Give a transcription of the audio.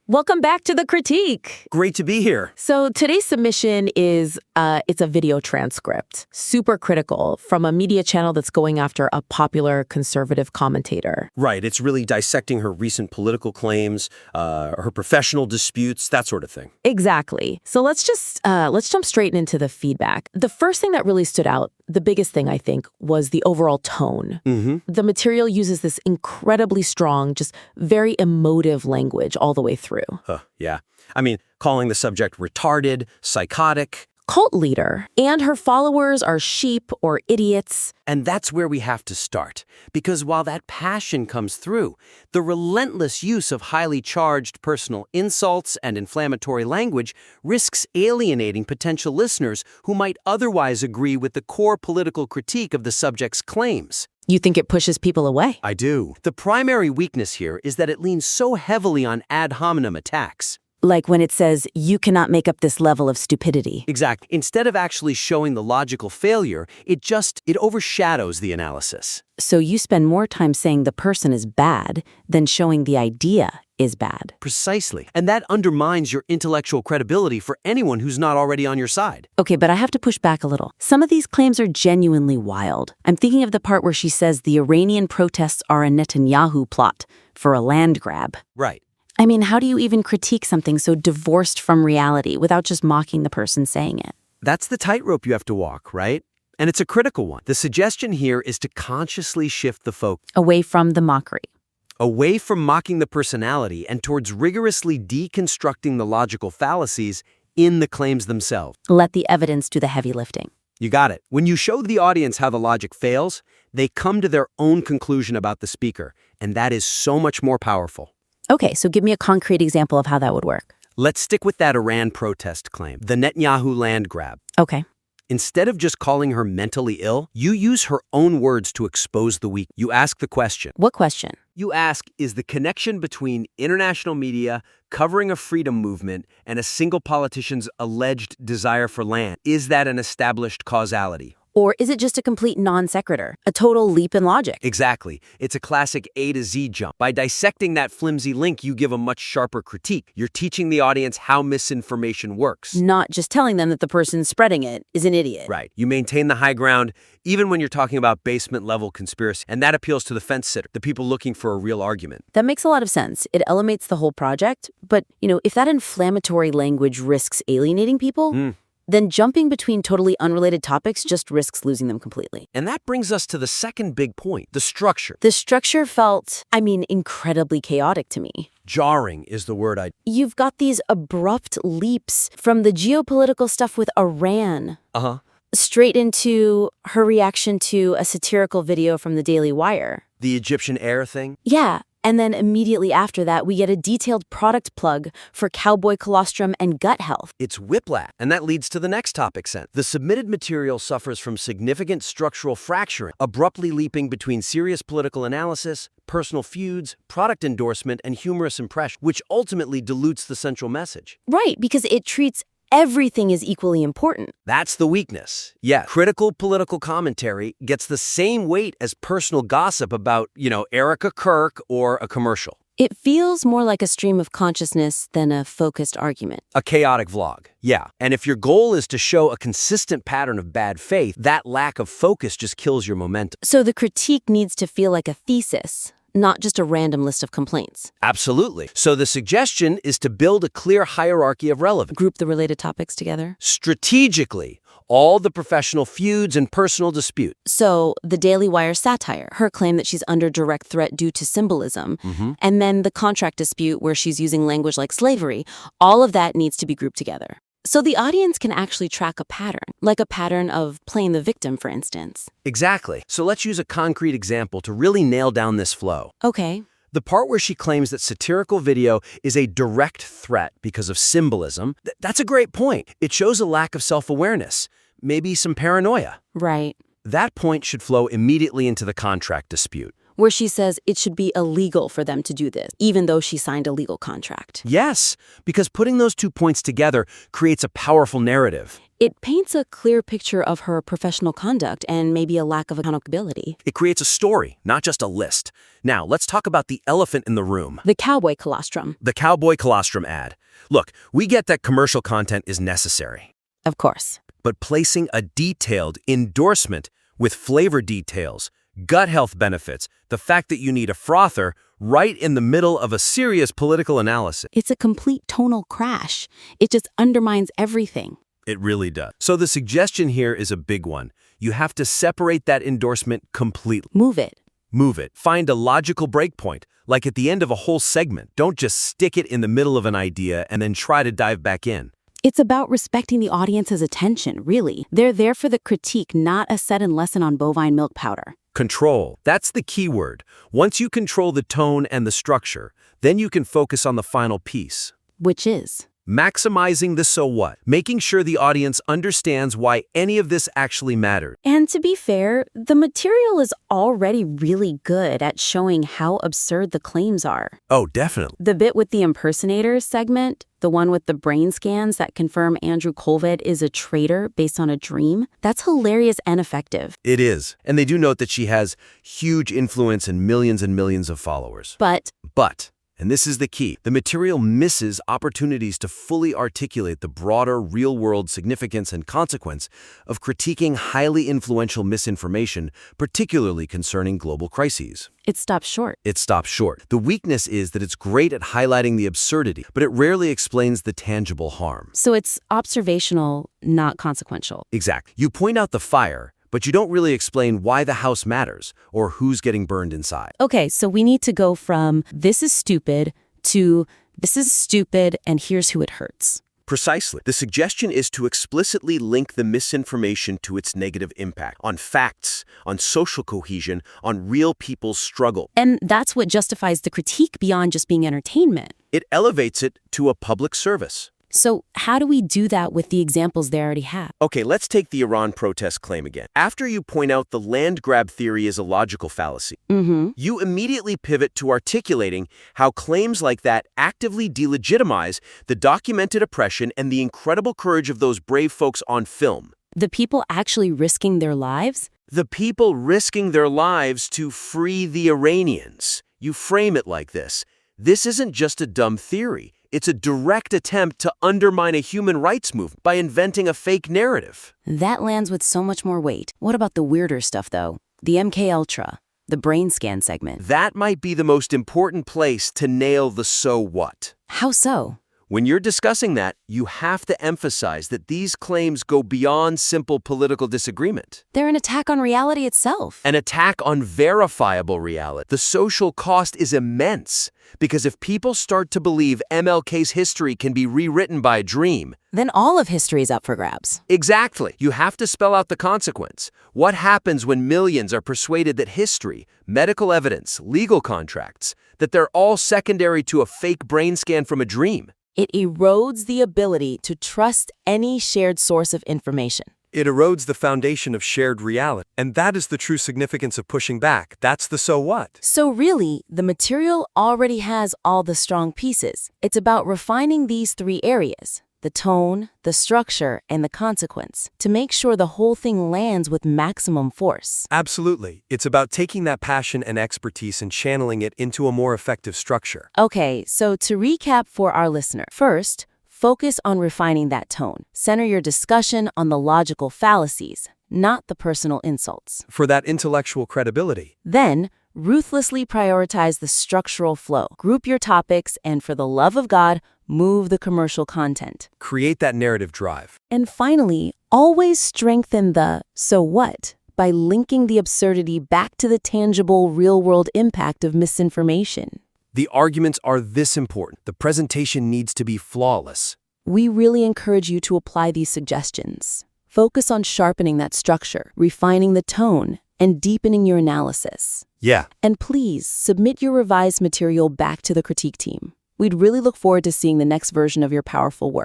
Welcome back to The Critique. Great to be here. So today's submission is, it's a video transcript, super critical, from a media channel that's going after a popular conservative commentator. Right. It's really dissecting her recent political claims, her professional disputes, that sort of thing. Exactly. So let's jump straight into the feedback. The first thing that really stood out, the biggest thing, I think, was the overall tone. The material uses this incredibly strong, just very emotive language all the way through. Yeah. I mean, calling the subject retarded, psychotic. Cult leader, and her followers are sheep or idiots. And that's where we have to start. Because while that passion comes through, the relentless use of highly charged personal insults and inflammatory language risks alienating potential listeners who might otherwise agree with the core political critique of the subject's claims. You think it pushes people away? I do. The primary weakness here is that it leans so heavily on ad hominem attacks. Like when it says, you cannot make up this level of stupidity. Exactly. Instead of actually showing the logical failure, it overshadows the analysis. So you spend more time saying the person is bad than showing the idea is bad. Precisely. And that undermines your intellectual credibility for anyone who's not already on your side. Okay, but I have to push back a little. Some of these claims are genuinely wild. I'm thinking of the part where she says the Iranian protests are a Netanyahu plot for a land grab. Right. I mean, how do you even critique something so divorced from reality without just mocking the person saying it? That's the tightrope you have to walk, right? And it's a critical one. The suggestion here is to consciously shift the focus away from the mockery. Away from mocking the personality and towards rigorously deconstructing the logical fallacies in the claims themselves. Let the evidence do the heavy lifting. You got it. When you show the audience how the logic fails, they come to their own conclusion about the speaker, and that is so much more powerful. Okay, so give me a concrete example of how that would work. Let's stick with that Iran protest claim, the Netanyahu land grab. Okay. Instead of just calling her mentally ill, you use her own words to expose the weak. You ask the question. What question? You ask, is the connection between international media covering a freedom movement and a single politician's alleged desire for land, is that an established causality? Or is it just a complete non sequitur, a total leap in logic? Exactly. It's a classic A to Z jump. By dissecting that flimsy link, you give a much sharper critique. You're teaching the audience how misinformation works. Not just telling them that the person spreading it is an idiot. Right. You maintain the high ground, even when you're talking about basement-level conspiracy. And that appeals to the fence sitter, the people looking for a real argument. That makes a lot of sense. It elevates the whole project. But, if that inflammatory language risks alienating people, then jumping between totally unrelated topics just risks losing them completely. And that brings us to the second big point, the structure. The structure felt, incredibly chaotic to me. Jarring is the word You've got these abrupt leaps from the geopolitical stuff with Iran straight into her reaction to a satirical video from the Daily Wire. The Egyptian air thing? Yeah. And then immediately after that, we get a detailed product plug for Cowboy Colostrum and gut health. It's whiplash, and that leads to the next topic sent. The submitted material suffers from significant structural fracturing, abruptly leaping between serious political analysis, personal feuds, product endorsement, and humorous impression, which ultimately dilutes the central message. Right, because it treats everything is equally important. That's the weakness. Yeah, critical political commentary gets the same weight as personal gossip about, Erica Kirk or a commercial. It feels more like a stream of consciousness than a focused argument. A chaotic vlog. Yeah. And if your goal is to show a consistent pattern of bad faith, that lack of focus just kills your momentum. So the critique needs to feel like a thesis, not just a random list of complaints. Absolutely. So the suggestion is to build a clear hierarchy of relevance. Group the related topics together. Strategically, all the professional feuds and personal disputes. So the Daily Wire satire, her claim that she's under direct threat due to symbolism, and then the contract dispute where she's using language like slavery, all of that needs to be grouped together. So the audience can actually track a pattern, like a pattern of playing the victim, for instance. Exactly. So let's use a concrete example to really nail down this flow. Okay. The part where she claims that satirical video is a direct threat because of symbolism, that's a great point. It shows a lack of self-awareness, maybe some paranoia. Right. That point should flow immediately into the contract dispute, where she says it should be illegal for them to do this, even though she signed a legal contract. Yes, because putting those 2 points together creates a powerful narrative. It paints a clear picture of her professional conduct and maybe a lack of accountability. It creates a story, not just a list. Now, let's talk about the elephant in the room. The Cowboy Colostrum. The Cowboy Colostrum ad. Look, we get that commercial content is necessary. Of course. But placing a detailed endorsement with flavor details, gut health benefits, the fact that you need a frother right in the middle of a serious political analysis. It's a complete tonal crash. It just undermines everything. It really does. So the suggestion here is a big one. You have to separate that endorsement completely. Move it. Move it. Find a logical breakpoint, like at the end of a whole segment. Don't just stick it in the middle of an idea and then try to dive back in. It's about respecting the audience's attention, really. They're there for the critique, not a set-in lesson on bovine milk powder. Control. That's the key word. Once you control the tone and the structure, then you can focus on the final piece. Which is? Maximizing the so what, making sure the audience understands why any of this actually mattered. And to be fair, the material is already really good at showing how absurd the claims are. Oh, definitely. The bit with the impersonators segment, the one with the brain scans that confirm Andrew Colvett is a traitor based on a dream, that's hilarious and effective. It is. And they do note that she has huge influence and millions of followers. But, and this is the key, the material misses opportunities to fully articulate the broader real-world significance and consequence of critiquing highly influential misinformation, particularly concerning global crises. it stops short. It stops short. The weakness is that it's great at highlighting the absurdity, but it rarely explains the tangible harm. So it's observational, not consequential. Exactly. You point out the fire, but you don't really explain why the house matters or who's getting burned inside. Okay, so we need to go from this is stupid to this is stupid and here's who it hurts. Precisely. The suggestion is to explicitly link the misinformation to its negative impact on facts, on social cohesion, on real people's struggle. And that's what justifies the critique beyond just being entertainment. It elevates it to a public service. So how do we do that with the examples they already have? Okay, let's take the Iran protest claim again. After you point out the land grab theory is a logical fallacy, you immediately pivot to articulating how claims like that actively delegitimize the documented oppression and the incredible courage of those brave folks on film. The people actually risking their lives? The people risking their lives to free the Iranians. You frame it like this. This isn't just a dumb theory. It's a direct attempt to undermine a human rights movement by inventing a fake narrative. That lands with so much more weight. What about the weirder stuff, though? The MK Ultra, the brain scan segment. That might be the most important place to nail the so what. How so? When you're discussing that, you have to emphasize that these claims go beyond simple political disagreement. They're an attack on reality itself. An attack on verifiable reality. The social cost is immense, because if people start to believe MLK's history can be rewritten by a dream, then all of history is up for grabs. Exactly. You have to spell out the consequence. What happens when millions are persuaded that history, medical evidence, legal contracts, that they're all secondary to a fake brain scan from a dream? It erodes the ability to trust any shared source of information. It erodes the foundation of shared reality. And that is the true significance of pushing back. That's the so what. So really, the material already has all the strong pieces. It's about refining these three areas: the tone, the structure, and the consequence, to make sure the whole thing lands with maximum force. Absolutely. It's about taking that passion and expertise and channeling it into a more effective structure. Okay, so to recap for our listener. First, focus on refining that tone. Center your discussion on the logical fallacies, not the personal insults. For that intellectual credibility. Then, ruthlessly prioritize the structural flow. Group your topics, and for the love of God, move the commercial content. Create that narrative drive. And finally, always strengthen the so what by linking the absurdity back to the tangible, real-world impact of misinformation. The arguments are this important. The presentation needs to be flawless. We really encourage you to apply these suggestions. Focus on sharpening that structure, refining the tone, and deepening your analysis. Yeah. And please submit your revised material back to the critique team. We'd really look forward to seeing the next version of your powerful work.